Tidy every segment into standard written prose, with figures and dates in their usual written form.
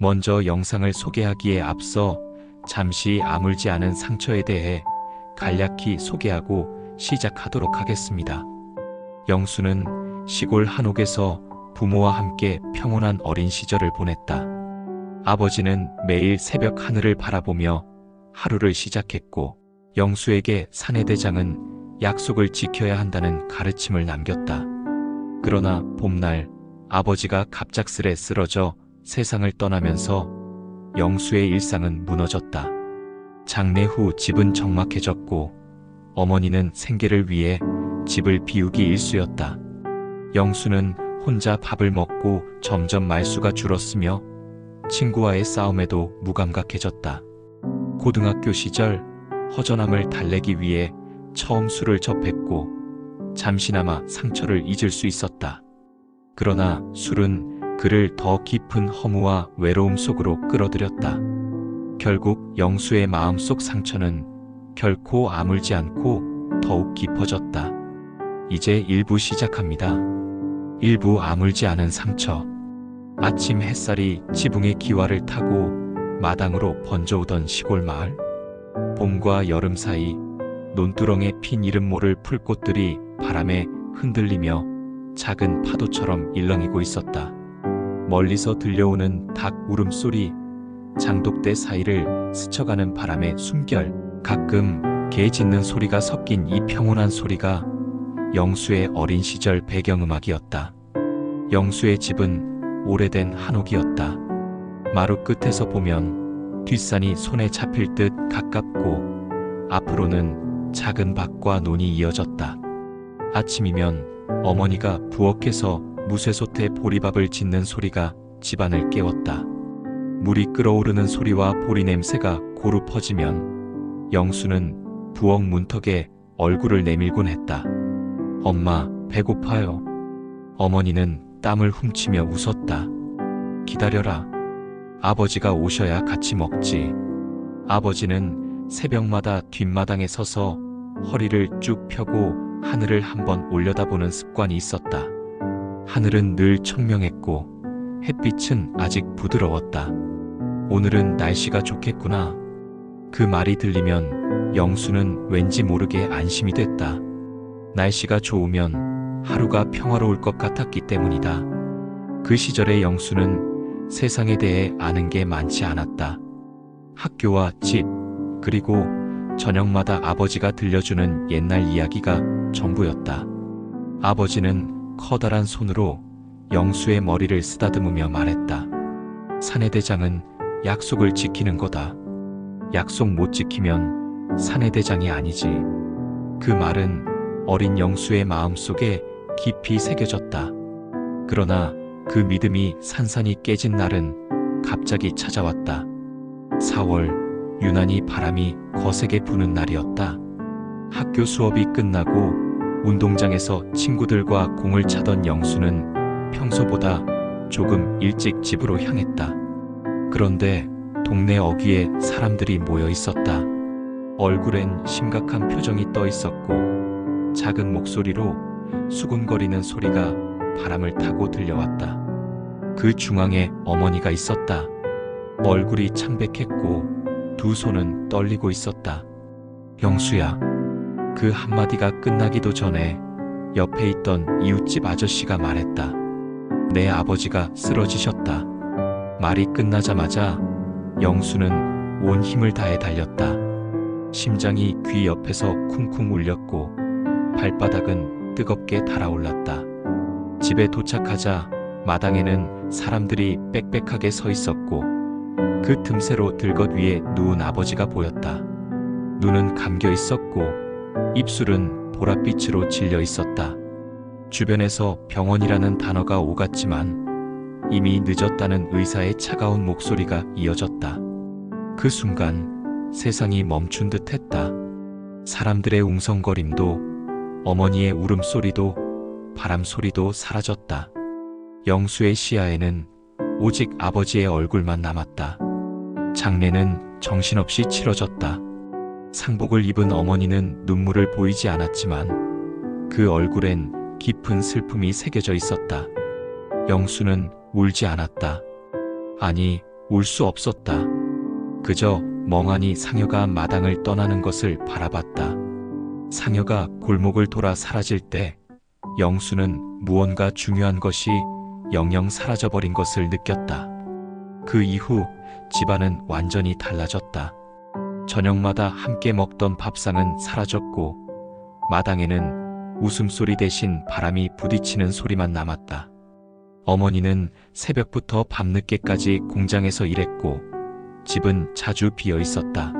먼저 영상을 소개하기에 앞서 잠시 아물지 않은 상처에 대해 간략히 소개하고 시작하도록 하겠습니다. 영수는 시골 한옥에서 부모와 함께 평온한 어린 시절을 보냈다. 아버지는 매일 새벽 하늘을 바라보며 하루를 시작했고, 영수에게 사내대장은 약속을 지켜야 한다는 가르침을 남겼다. 그러나 봄날 아버지가 갑작스레 쓰러져 세상을 떠나면서 영수의 일상은 무너졌다. 장례 후 집은 적막해졌고 어머니는 생계를 위해 집을 비우기 일쑤였다. 영수는 혼자 밥을 먹고 점점 말수가 줄었으며 친구와의 싸움에도 무감각해졌다. 고등학교 시절 허전함을 달래기 위해 처음 술을 접했고 잠시나마 상처를 잊을 수 있었다. 그러나 술은 그를 더 깊은 허무와 외로움 속으로 끌어들였다. 결국 영수의 마음속 상처는 결코 아물지 않고 더욱 깊어졌다. 이제 1부 시작합니다. 1부 아물지 않은 상처. 아침 햇살이 지붕의 기와를 타고 마당으로 번져오던 시골 마을. 봄과 여름 사이 논두렁에 핀 이름 모를 풀꽃들이 바람에 흔들리며 작은 파도처럼 일렁이고 있었다. 멀리서 들려오는 닭 울음소리, 장독대 사이를 스쳐가는 바람의 숨결, 가끔 개 짖는 소리가 섞인 이 평온한 소리가 영수의 어린 시절 배경음악이었다. 영수의 집은 오래된 한옥이었다. 마루 끝에서 보면 뒷산이 손에 잡힐 듯 가깝고 앞으로는 작은 밭과 논이 이어졌다. 아침이면 어머니가 부엌에서 무쇠솥에 보리밥을 짓는 소리가 집안을 깨웠다. 물이 끓어오르는 소리와 보리 냄새가 고루 퍼지면 영수는 부엌 문턱에 얼굴을 내밀곤 했다. 엄마, 배고파요. 어머니는 땀을 훔치며 웃었다. 기다려라. 아버지가 오셔야 같이 먹지. 아버지는 새벽마다 뒷마당에 서서 허리를 쭉 펴고 하늘을 한번 올려다보는 습관이 있었다. 하늘은 늘 청명했고 햇빛은 아직 부드러웠다. 오늘은 날씨가 좋겠구나. 그 말이 들리면 영수는 왠지 모르게 안심이 됐다. 날씨가 좋으면 하루가 평화로울 것 같았기 때문이다. 그 시절의 영수는 세상에 대해 아는 게 많지 않았다. 학교와 집, 그리고 저녁마다 아버지가 들려주는 옛날 이야기가 전부였다. 아버지는 커다란 손으로 영수의 머리를 쓰다듬으며 말했다. 사내대장은 약속을 지키는 거다. 약속 못 지키면 사내대장이 아니지. 그 말은 어린 영수의 마음속에 깊이 새겨졌다. 그러나 그 믿음이 산산이 깨진 날은 갑자기 찾아왔다. 4월, 유난히 바람이 거세게 부는 날이었다. 학교 수업이 끝나고 운동장에서 친구들과 공을 차던 영수는 평소보다 조금 일찍 집으로 향했다. 그런데 동네 어귀에 사람들이 모여 있었다. 얼굴엔 심각한 표정이 떠 있었고 작은 목소리로 수군거리는 소리가 바람을 타고 들려왔다. 그 중앙에 어머니가 있었다. 얼굴이 창백했고 두 손은 떨리고 있었다. 영수야. 그 한마디가 끝나기도 전에 옆에 있던 이웃집 아저씨가 말했다. 내 아버지가 쓰러지셨다. 말이 끝나자마자 영수는 온 힘을 다해 달렸다. 심장이 귀 옆에서 쿵쿵 울렸고 발바닥은 뜨겁게 달아올랐다. 집에 도착하자 마당에는 사람들이 빽빽하게 서 있었고 그 틈새로 들것 위에 누운 아버지가 보였다. 눈은 감겨 있었고 입술은 보랏빛으로 질려 있었다. 주변에서 병원이라는 단어가 오갔지만 이미 늦었다는 의사의 차가운 목소리가 이어졌다. 그 순간 세상이 멈춘 듯 했다. 사람들의 웅성거림도 어머니의 울음소리도 바람소리도 사라졌다. 영수의 시야에는 오직 아버지의 얼굴만 남았다. 장례는 정신없이 치러졌다. 상복을 입은 어머니는 눈물을 보이지 않았지만 그 얼굴엔 깊은 슬픔이 새겨져 있었다. 영수는 울지 않았다. 아니, 울 수 없었다. 그저 멍하니 상여가 마당을 떠나는 것을 바라봤다. 상여가 골목을 돌아 사라질 때 영수는 무언가 중요한 것이 영영 사라져버린 것을 느꼈다. 그 이후 집안은 완전히 달라졌다. 저녁마다 함께 먹던 밥상은 사라졌고 마당에는 웃음소리 대신 바람이 부딪히는 소리만 남았다. 어머니는 새벽부터 밤늦게까지 공장에서 일했고 집은 자주 비어 있었다.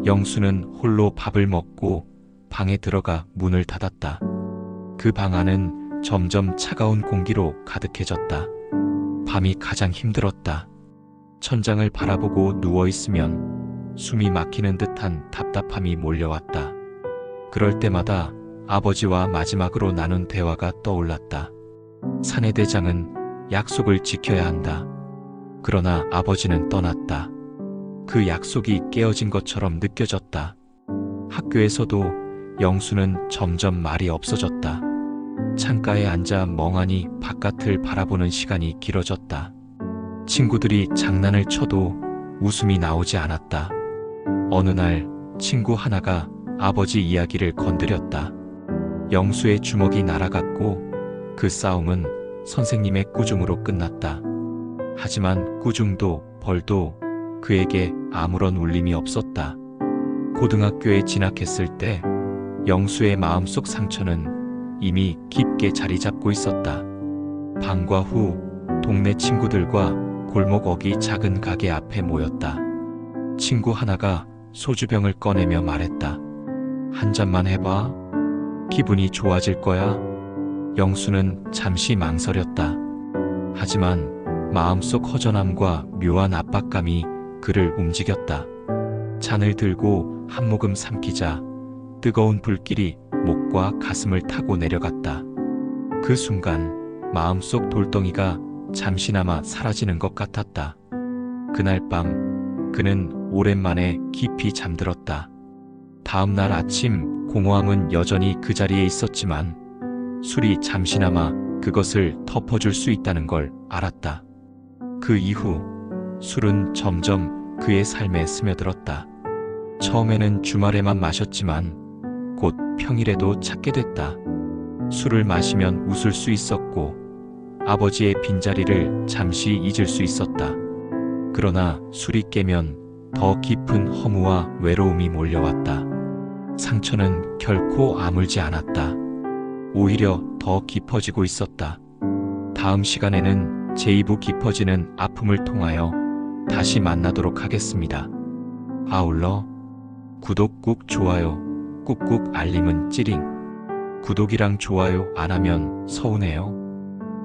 영수는 홀로 밥을 먹고 방에 들어가 문을 닫았다. 그 방 안은 점점 차가운 공기로 가득해졌다. 밤이 가장 힘들었다. 천장을 바라보고 누워있으면 숨이 막히는 듯한 답답함이 몰려왔다. 그럴 때마다 아버지와 마지막으로 나눈 대화가 떠올랐다. 사내대장은 약속을 지켜야 한다. 그러나 아버지는 떠났다. 그 약속이 깨어진 것처럼 느껴졌다. 학교에서도 영수는 점점 말이 없어졌다. 창가에 앉아 멍하니 바깥을 바라보는 시간이 길어졌다. 친구들이 장난을 쳐도 웃음이 나오지 않았다. 어느 날 친구 하나가 아버지 이야기를 건드렸다. 영수의 주먹이 날아갔고 그 싸움은 선생님의 꾸중으로 끝났다. 하지만 꾸중도 벌도 그에게 아무런 울림이 없었다. 고등학교에 진학했을 때 영수의 마음속 상처는 이미 깊게 자리 잡고 있었다. 방과 후 동네 친구들과 골목 어기 작은 가게 앞에 모였다. 친구 하나가 소주병을 꺼내며 말했다. 한 잔만 해봐. 기분이 좋아질 거야. 영수는 잠시 망설였다. 하지만 마음속 허전함과 묘한 압박감이 그를 움직였다. 잔을 들고 한 모금 삼키자 뜨거운 불길이 목과 가슴을 타고 내려갔다. 그 순간 마음속 돌덩이가 잠시나마 사라지는 것 같았다. 그날 밤 그는 오랜만에 깊이 잠들었다. 다음 날 아침 공허함은 여전히 그 자리에 있었지만 술이 잠시나마 그것을 덮어줄 수 있다는 걸 알았다. 그 이후 술은 점점 그의 삶에 스며들었다. 처음에는 주말에만 마셨지만 곧 평일에도 찾게 됐다. 술을 마시면 웃을 수 있었고 아버지의 빈자리를 잠시 잊을 수 있었다. 그러나 술이 깨면 더 깊은 허무와 외로움이 몰려왔다. 상처는 결코 아물지 않았다. 오히려 더 깊어지고 있었다. 다음 시간에는 제2부 깊어지는 아픔을 통하여 다시 만나도록 하겠습니다. 아울러 구독 꾹 좋아요 꾹꾹 알림은 찌링. 구독이랑 좋아요 안 하면 서운해요.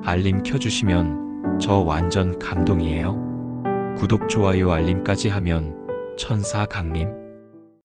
알림 켜주시면 저 완전 감동이에요. 구독 좋아요 알림까지 하면 천사 강림.